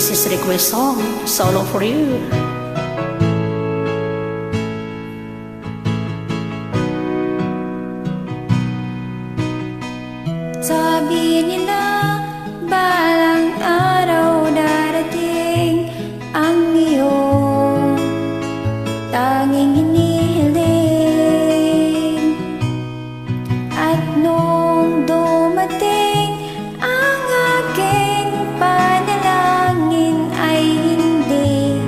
This is request song, solo for you. Sabi nila, balang araw darating ang iyong tanging hinihiling. At nung dumating ang aking panalangin ay hindi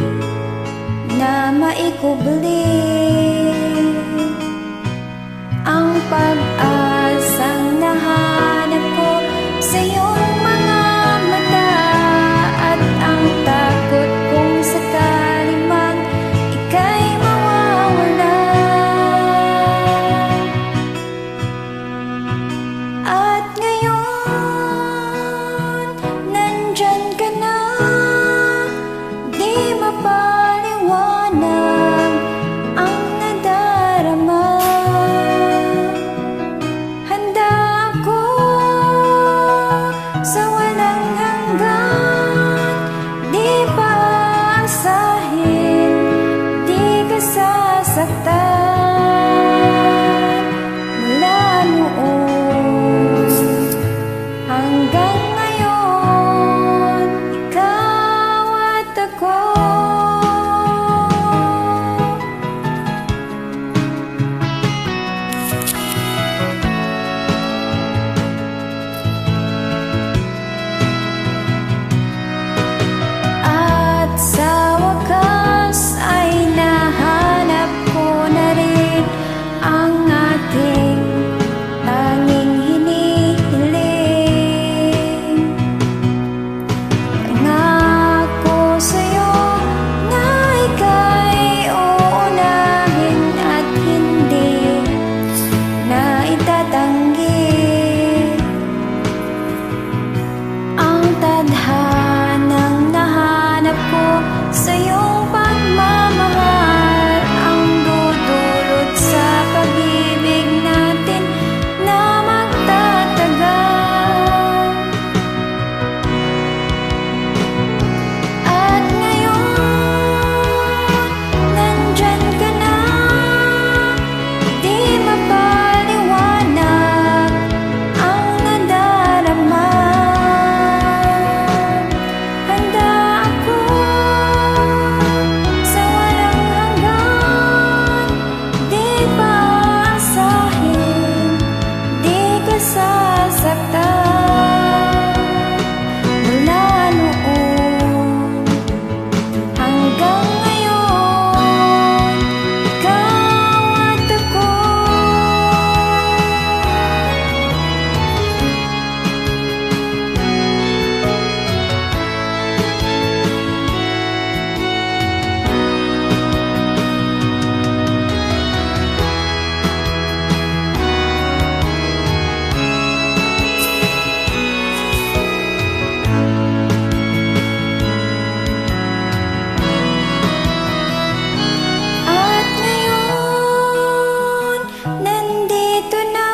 na maikubli ang pag-asang nahanap ko sa iyong mga mata, at ang takot kung sakali mang ika'y mawawala. At ngayon, nandyan ka na, di mapaliwanag ang nadarama. Handa ako sa walang hanggan, di pa asahin, di ka sasaktan. Mula noon hanggang ngayon, ikaw at ako. At sa wakas ay nahanap ko na rin ang ating tanging hinihiling. Nangako sa'yo na ika'y uunahin at hindi na itatanggi ang tadhanang nahanap ko sa iyong pagmamahal, ang dudulot sa pag-ibig natin na magtatagal. At ngayon, nandyan ka na, di mapaliwanag ang nadarama. Handa ako sa walang hanggan, di pa asahin, di ka sasaktan. Mula noon hanggang ngayon, ikaw at ako. At ngayon, nandito na,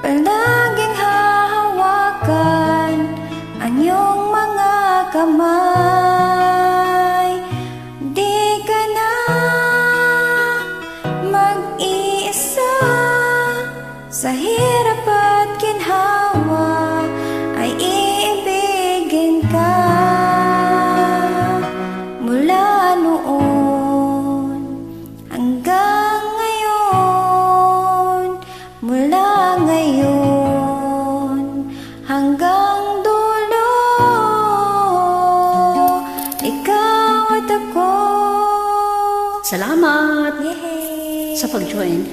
palaging hahawakan ang iyong mga kamay. Di ka na mag-iisa, sa hirap at ginhawa ay iibigin ka. Mula noon hanggang ngayon, mula ngayon hanggang dulo, ikaw at ako. Salamat Yay! sa pag-join.